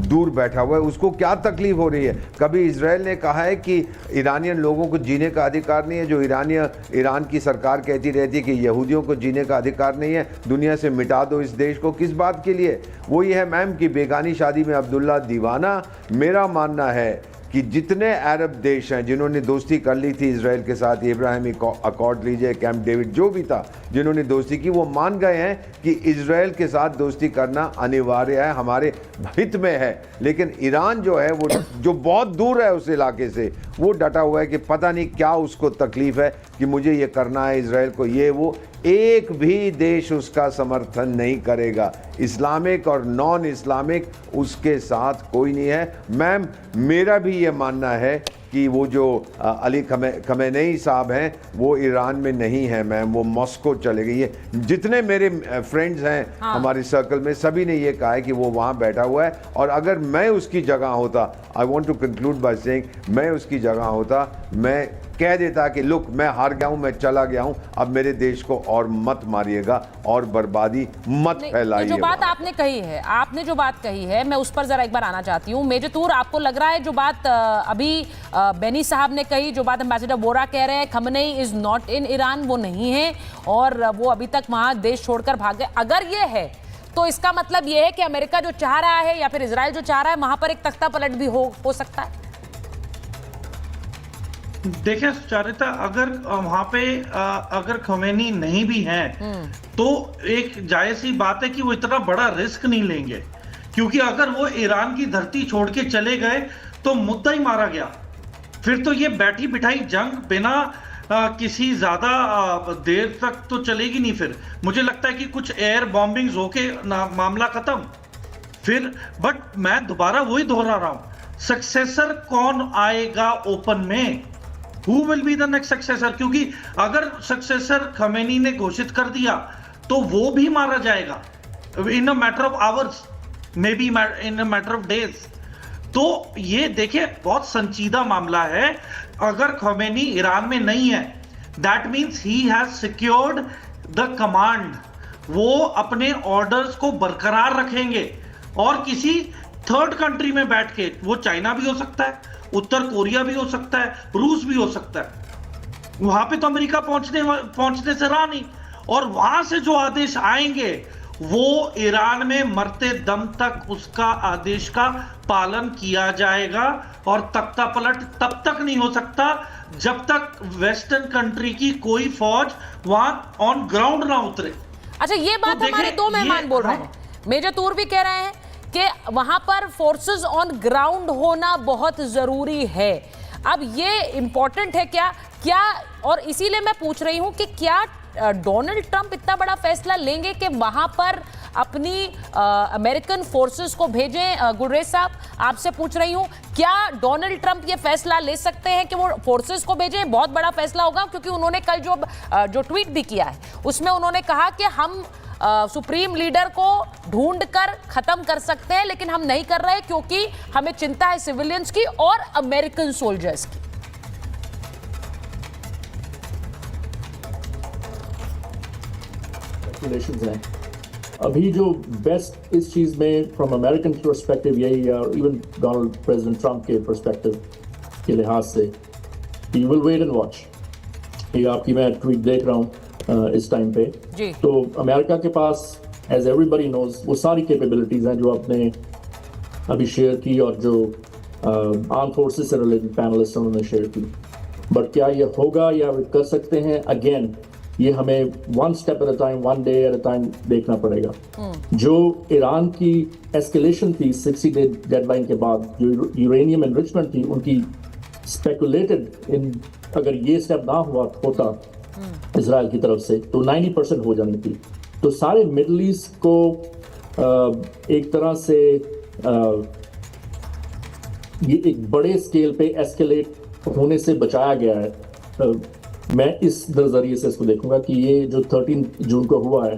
दूर बैठा हुआ है। उसको क्या तकलीफ हो रही है? कभी इजराइल ने कहा है कि ईरानियन लोगों को जीने का अधिकार नहीं है? जो ईरान की सरकार कहती रहती है कि यहूदियों को जीने का अधिकार नहीं है, दुनिया से मिटा दो इस देश को, किस बात के लिए? वो ये है मैम कि बेगानी शादी में अब्दुल्ला दीवाना। मेरा मानना है कि जितने अरब देश हैं जिन्होंने दोस्ती कर ली थी इजराइल के साथ, इब्राहिमी अकॉर्ड लीजिए, कैंप डेविड, जो भी था जिन्होंने दोस्ती की, वो मान गए हैं कि इजराइल के साथ दोस्ती करना अनिवार्य है, हमारे हित में है। लेकिन ईरान जो है, वो जो बहुत दूर है उस इलाके से, वो डटा हुआ है कि पता नहीं क्या उसको तकलीफ़ है कि मुझे ये करना है इजराइल को, ये वो। एक भी देश उसका समर्थन नहीं करेगा, इस्लामिक और नॉन इस्लामिक, उसके साथ कोई नहीं है। मैम मेरा भी ये मानना है कि वो जो अली खमेनेई साहब हैं वो ईरान में नहीं है मैम, वो मॉस्को चले गई है। जितने मेरे फ्रेंड्स हैं हमारे सर्कल में, सभी ने ये कहा है कि वो वहाँ बैठा हुआ है। और अगर मैं उसकी जगह होता, I want to conclude by saying, मैं उसकी जगह होता, मैं कह देता कि लुक मैं हार गया हूं, मैं चला गया हूं, अब मेरे देश को और मत मारिएगा और बर्बादी मत फैलाइए। जो बात आपने कही है, आपने जो बात कही है, मैं उस पर जरा एक बार आना चाहती हूँ। मेजर तूर, आपको लग रहा है जो बात अभी बेनी साहब ने कही, जो बात एम्बेसडर वोरा कह रहे हैं, Khamenei is not in Iran, वो नहीं है और वो अभी तक वहां देश छोड़कर भाग गए, अगर ये है तो इसका मतलब ये है कि अमेरिका जो चाह रहा है या फिर इजराइल जो चाह रहा है, वहां पर एक तख्ता पलट भी हो सकता है। देखिए सुचारिता, अगर वहां पे अगर खमेनी नहीं भी हैं तो एक जायज सी बात है कि वो इतना बड़ा रिस्क नहीं लेंगे, क्योंकि अगर वो ईरान की धरती छोड़ के चले गए तो मुद्दा ही मारा गया। फिर तो ये बैठी बिठाई जंग बिना किसी ज्यादा देर तक तो चलेगी नहीं। फिर मुझे लगता है कि कुछ एयर बॉम्बिंग्स होके मामला खत्म फिर। बट मैं दोबारा वही दोहरा रहा हूं, सक्सेसर कौन आएगा ओपन में? Who will be the next successor? क्योंकि अगर सक्सेसर खमेनी ने घोषित कर दिया तो वो भी मारा जाएगा in a matter of hours, may be in a matter of days. तो ये देखिए बहुत संजीदा मामला है। अगर खमेनी ईरान में नहीं है, that means he has secured the command. वो अपने ऑर्डर्स को बरकरार रखेंगे और किसी थर्ड कंट्री में बैठ के, वो चाइना भी हो सकता है, उत्तर कोरिया भी हो सकता है, रूस भी हो सकता है, वहां पे तो अमेरिका पहुंचने से रहा नहीं, और वहां से जो आदेश आएंगे वो ईरान में मरते दम तक उसका आदेश का पालन किया जाएगा, और तख्ता पलट तब तक नहीं हो सकता जब तक वेस्टर्न कंट्री की कोई फौज वहां ऑन ग्राउंड ना उतरे। अच्छा, ये बात हमारे दो मेहमान बोल रहे हैं। मेजर तूर भी कह रहे हैं कि वहां पर फोर्सेस ऑन ग्राउंड होना बहुत जरूरी है। अब ये इंपॉर्टेंट है क्या, और इसीलिए मैं पूछ रही हूं कि क्या डोनाल्ड ट्रंप इतना बड़ा फैसला लेंगे कि वहां पर अपनी अमेरिकन फोर्सेस को भेजें? गुर्रेज साहब, आपसे पूछ रही हूं, क्या डोनाल्ड ट्रंप ये फैसला ले सकते हैं कि वो फोर्सेस को भेजें? बहुत बड़ा फैसला होगा, क्योंकि उन्होंने कल जो ट्वीट भी किया है उसमें उन्होंने कहा कि हम सुप्रीम लीडर को ढूंढकर खत्म कर सकते हैं, लेकिन हम नहीं कर रहे क्योंकि हमें चिंता है सिविलियंस की और अमेरिकन सोल्जर्स की। हैं अभी जो बेस्ट इस चीज में फ्रॉम अमेरिकन पर्सपेक्टिव यही है, और इवन डोनाल्ड प्रेसिडेंट ट्रंप के पर्सपेक्टिव के लिहाज से, you will wait and watch. ये आपकी मैं ट्वीट देख रहा हूँ इस टाइम पे, तो अमेरिका के पास एज एवरीबडी नोज वो सारी कैपेबिलिटीज हैं जो आपने अभी शेयर की और जो आर्म फोर्सेस से रिलेटेड पैनलिस्ट उन्होंने शेयर की। बट क्या ये होगा या कर सकते हैं, अगेन ये हमें one step at a time, one day at a time देखना पड़ेगा। जो ईरान की एस्केलेशन थी 60 डे डेडलाइन के बाद, जो यूरेनियम एनरिचमेंट थी उनकी स्पेकुलेटेड इन, अगर ये स्टेप ना होता इजराइल की तरफ से तो 90% हो जानी थी। तो सारे मिडल ईस्ट को एक तरह से ये एक बड़े स्केल पे एस्केलेट होने से बचाया गया है। मैं इस नजरिए से इसको देखूंगा कि ये जो 13 जून को हुआ है,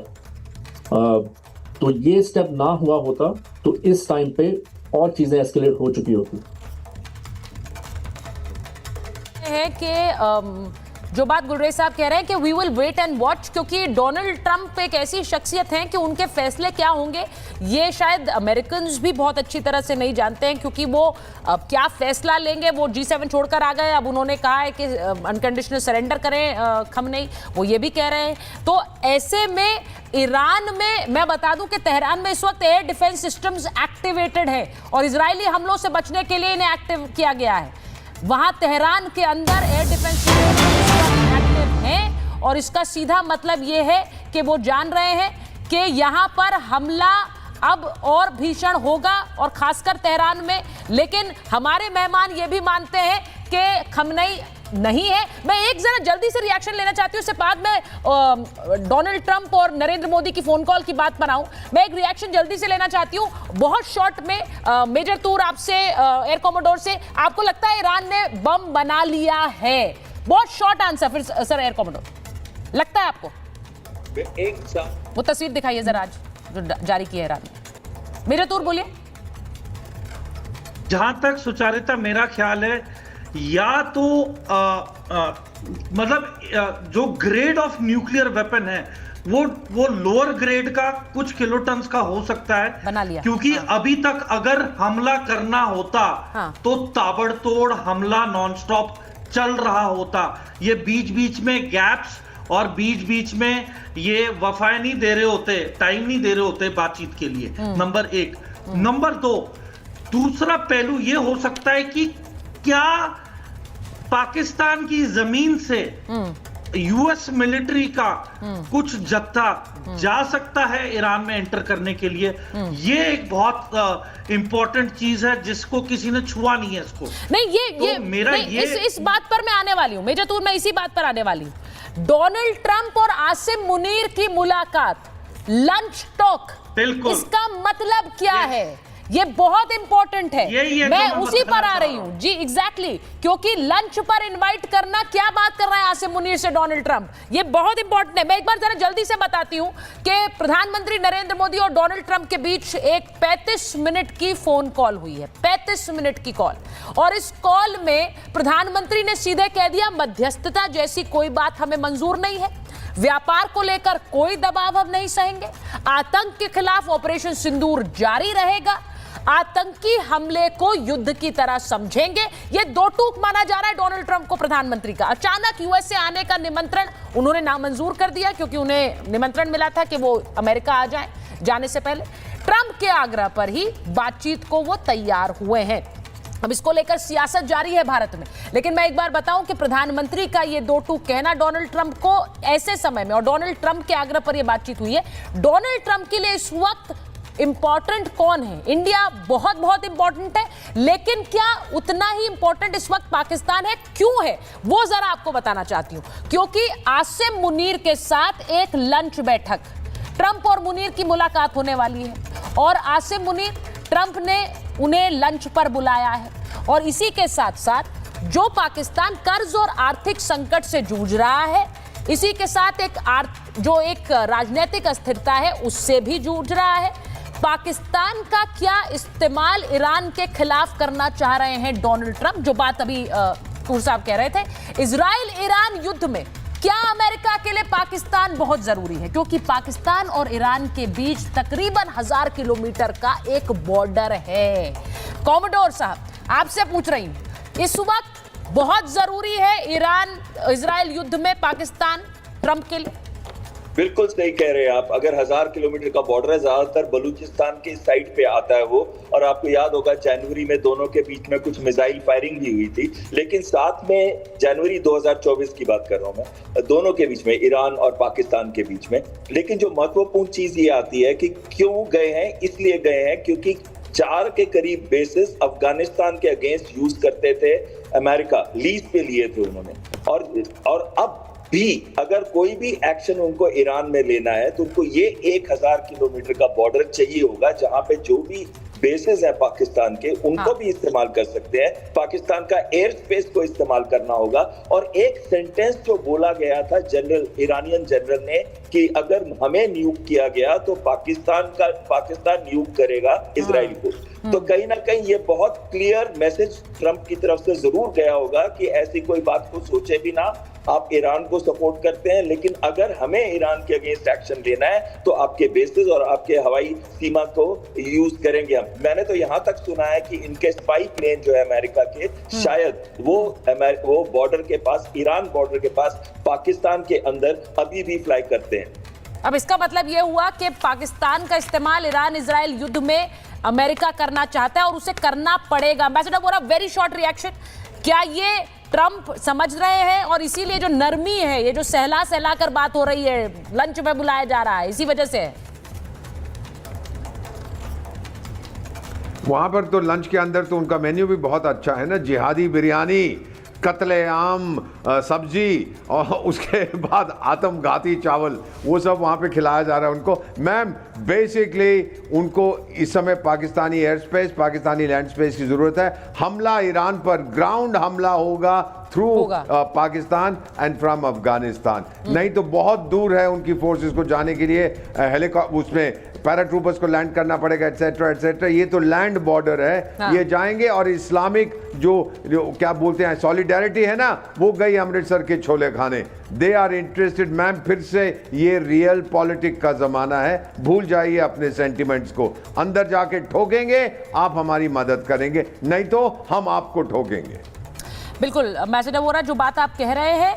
तो ये स्टेप ना हुआ होता तो इस टाइम पे और चीजें एस्केलेट हो चुकी होती। है कि जो बात गुर्रेज साहब कह रहे हैं कि we will wait and watch, क्योंकि डोनाल्ड ट्रंप एक ऐसी शख्सियत हैं कि उनके फैसले क्या होंगे ये शायद अमेरिकन्स भी बहुत अच्छी तरह से नहीं जानते हैं, क्योंकि वो क्या फैसला लेंगे। वो G7 छोड़कर आ गए, अब उन्होंने कहा है कि अनकंडीशनल सरेंडर करें खमनेई, वो ये भी कह रहे हैं। तो ऐसे में ईरान में मैं बता दूं कि तेहरान में इस वक्त एयर डिफेंस सिस्टम्स एक्टिवेटेड है और इजरायली हमलों से बचने के लिए इन्हें एक्टिव किया गया है। वहां तेहरान के अंदर एयर डिफेंस सिस्टम एक्टिव हैं, और इसका सीधा मतलब यह है कि वो जान रहे हैं कि यहां पर हमला अब और भीषण होगा, और खासकर तेहरान में। लेकिन हमारे मेहमान ये भी मानते हैं कि खमनेई नहीं है। मैं एक जरा जल्दी से रिएक्शन लेना चाहती हूँ, उससे बाद में डोनाल्ड ट्रंप और नरेंद्र मोदी की फोन कॉल की बात पर आऊं। मैं एक रिएक्शन जल्दी से लेना चाहती हूँ बहुत शॉर्ट में। मेजर तूर आपसे, एयर कॉमोडोर से, आपको लगता है ईरान ने बम बना लिया है? बहुत शॉर्ट आंसर फिर सर एयर कॉमोडोर, लगता है आपको? वो तस्वीर दिखाइए जरा आज जो जारी की है ईरान ने। मेजर तूर बोलिए। जहां तक सुचारिता मेरा ख्याल है, या तो मतलब जो ग्रेड ऑफ न्यूक्लियर वेपन है वो लोअर ग्रेड का कुछ किलोटन्स का हो सकता है, बना लिया। क्योंकि अभी तक अगर हमला करना होता तो ताबड़तोड़ हमला नॉनस्टॉप चल रहा होता। ये बीच बीच में गैप्स और बीच बीच में ये वफाएं नहीं दे रहे होते, टाइम नहीं दे रहे होते बातचीत के लिए, नंबर एक। नंबर दो, दूसरा पहलू ये हो सकता है कि क्या पाकिस्तान की जमीन से यूएस मिलिट्री का कुछ जत्था जा सकता है ईरान में एंटर करने के लिए। ये एक बहुत इंपॉर्टेंट चीज है जिसको किसी ने छुआ नहीं है इसको। नहीं, ये मेरा नहीं, ये इस बात पर मैं आने वाली हूं मेजर तूर, मैं इसी बात पर आने वाली हूं। डोनाल्ड ट्रंप और आसिम मुनीर की मुलाकात, लंच टॉक, बिल्कुल, इसका मतलब क्या है? ये बहुत इंपॉर्टेंट है। मैं उसी पर आ रही हूं जी, एग्जैक्टली, क्योंकि लंच पर इनवाइट करना, क्या बात कर रहा है आसिम मुनीर से डोनाल्ड ट्रंप, ये बहुत इंपॉर्टेंट है। मैं एक बार जरा जल्दी से बताती हूं कि प्रधानमंत्री नरेंद्र मोदी और डोनाल्ड ट्रंप के बीच एक 35 मिनट की फोन कॉल हुई है, 35 मिनट की कॉल। और इस कॉल में प्रधानमंत्री ने सीधे कह दिया मध्यस्थता जैसी कोई बात हमें मंजूर नहीं है, व्यापार को लेकर कोई दबाव हम नहीं सहेंगे, आतंक के खिलाफ ऑपरेशन सिंदूर जारी रहेगा, आतंकी हमले को युद्ध की तरह समझेंगे। ये दो टूक माना जा रहा है डोनाल्ड ट्रंप को, प्रधानमंत्री का। अचानक यूएस से आने का निमंत्रण उन्होंने नामंजूर कर दिया, क्योंकि उन्हें निमंत्रण मिला था कि वो अमेरिका आ जाए जाने से पहले। ट्रंप के आग्रह पर ही बातचीत को वो तैयार हुए हैं। अब इसको लेकर सियासत जारी है भारत में। लेकिन मैं एक बार बताऊं कि प्रधानमंत्री का ये दो टूक कहना डोनाल्ड ट्रंप को ऐसे समय में, और डोनाल्ड ट्रंप के आग्रह पर यह बातचीत हुई है, डोनाल्ड ट्रंप के लिए इस वक्त इंपॉर्टेंट कौन है? इंडिया बहुत बहुत इंपॉर्टेंट है, लेकिन क्या उतना ही इंपॉर्टेंट इस वक्त पाकिस्तान है? क्यों है वो जरा आपको बताना चाहती हूं। क्योंकि आसिम मुनीर के साथ एक लंच बैठक, ट्रंप और मुनीर की मुलाकात होने वाली है, और आसिम मुनीर, ट्रंप ने उन्हें लंच पर बुलाया है। और इसी के साथ साथ जो पाकिस्तान कर्ज और आर्थिक संकट से जूझ रहा है, इसी के साथ एक राजनीतिक अस्थिरता है, उससे भी जूझ रहा है। पाकिस्तान का क्या इस्तेमाल ईरान के खिलाफ करना चाह रहे हैं डोनाल्ड ट्रंप, जो बात अभी टूर साहब कह रहे थे। इजराइल ईरान युद्ध में क्या अमेरिका के लिए पाकिस्तान बहुत जरूरी है? क्योंकि पाकिस्तान और ईरान के बीच तकरीबन 1000 किलोमीटर का एक बॉर्डर है। कॉमोडोर साहब, आपसे पूछ रही हूं, इस वक्त बहुत जरूरी है ईरान इजराइल युद्ध में पाकिस्तान ट्रंप के लिए? बिल्कुल सही कह रहे हैं आप। अगर 1000 किलोमीटर का बॉर्डर है, ज्यादातर बलूचिस्तान के साइड पे आता है वो, और आपको याद होगा जनवरी में दोनों के बीच में कुछ मिसाइल फायरिंग भी हुई थी। लेकिन साथ में जनवरी 2024 की बात कर रहा हूं मैं, दोनों के बीच में, ईरान और पाकिस्तान के बीच में। लेकिन जो महत्वपूर्ण चीज ये आती है कि क्यों गए हैं, इसलिए गए हैं क्योंकि 4 के करीब बेसिस अफगानिस्तान के अगेंस्ट यूज करते थे अमेरिका, लीज पे लिए थे उन्होंने। और अब भी अगर कोई भी एक्शन उनको ईरान में लेना है तो उनको ये 1000 किलोमीटर का बॉर्डर चाहिए होगा, जहां पे जो भी बेसेस है पाकिस्तान के, उनको भी इस्तेमाल कर सकते हैं। पाकिस्तान का एयर स्पेस को इस्तेमाल करना होगा। और एक सेंटेंस जो बोला गया था ईरानियन जनरल ने, कि अगर हमें न्यूक किया गया तो पाकिस्तान न्यूक करेगा इजराइल को। तो कहीं ना कहीं ये बहुत क्लियर मैसेज ट्रंप की तरफ से जरूर गया होगा कि ऐसी कोई बात को सोचे भी ना, आप ईरान को सपोर्ट करते हैं, लेकिन अगर हमें ईरान के अगेंस्ट एक्शन लेना है तो आपके बेसिस और आपके हवाई सीमा को यूज करेंगे हम। मैंने तो यहाँ तक सुना है कि इनके स्पाई प्लेन जो है अमेरिका के, शायद वो बॉर्डर के पास, ईरान बॉर्डर के पास, पाकिस्तान के अंदर अभी भी फ्लाई करते हैं। अब इसका मतलब यह हुआ कि पाकिस्तान का इस्तेमाल ईरान इजराइल युद्ध में अमेरिका करना चाहता है, और उसे करना पड़ेगा। एम्बेसडर बोरा, वेरी शॉर्ट रिएक्शन, क्या ये ट्रंप समझ रहे हैं, और इसीलिए जो नरमी है, ये जो सहला कर बात हो रही है, लंच में बुलाया जा रहा है, इसी वजह से है? वहां पर तो लंच के अंदर तो उनका मेन्यू भी बहुत अच्छा है ना, जिहादी बिरयानी, कत्ले-आम सब्जी, और उसके बाद आत्मघाती चावल, वो सब वहाँ पे खिलाया जा रहा है उनको। मैम, बेसिकली उनको इस समय Pakistani air space, Pakistani land space की ज़रूरत है। हमला ईरान पर ग्राउंड हमला होगा through Pakistan and from Afghanistan, नहीं तो बहुत दूर है उनकी फोर्सेस को जाने के लिए। हेलीकॉप्टर, उसमें पैराट्रूपर्स को लैंड करना पड़ेगा, एटसेट्रा एटसेट्रा। ये तो लैंड बॉर्डर है। हाँ। ये जाएंगे, और इस्लामिक जो क्या बोलते हैं, सॉलिडारिटी है ना, वो गई अमृतसर के छोले खाने। They are interested. मैम, फिर से ये रियल पॉलिटिक का जमाना है, भूल जाइए अपने सेंटिमेंट्स को। अंदर जाके ठोकेंगे, आप हमारी मदद करेंगे, नहीं तो हम आपको ठोकेंगे। बिल्कुल एम्बेसडर वोरा, जो बात आप कह रहे हैं,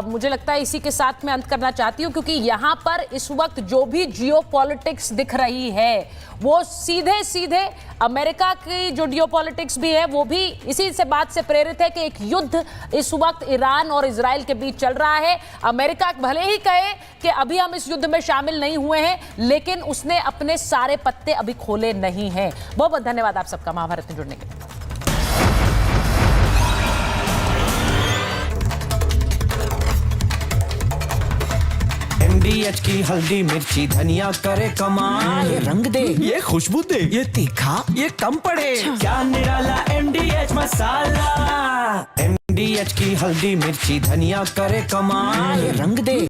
मुझे लगता है इसी के साथ मैं अंत करना चाहती हूं, क्योंकि यहां पर इस वक्त जो भी जियोपॉलिटिक्स दिख रही है, वो सीधे सीधे अमेरिका की जो जियोपॉलिटिक्स भी है, वो भी इसी से बात से प्रेरित है कि एक युद्ध इस वक्त ईरान और इजराइल के बीच चल रहा है। अमेरिका भले ही कहे कि अभी हम इस युद्ध में शामिल नहीं हुए हैं, लेकिन उसने अपने सारे पत्ते अभी खोले नहीं हैं। बहुत बहुत धन्यवाद आप सबका महाभारत में जुड़ने के लिए। MDH की हल्दी मिर्ची धनिया करे कमाल, ये रंग दे, ये खुशबू दे, ये तीखा, ये कम पड़े, क्या निराला MDH मसाला। MDH की हल्दी मिर्ची धनिया करे कमाल, ये रंग दे।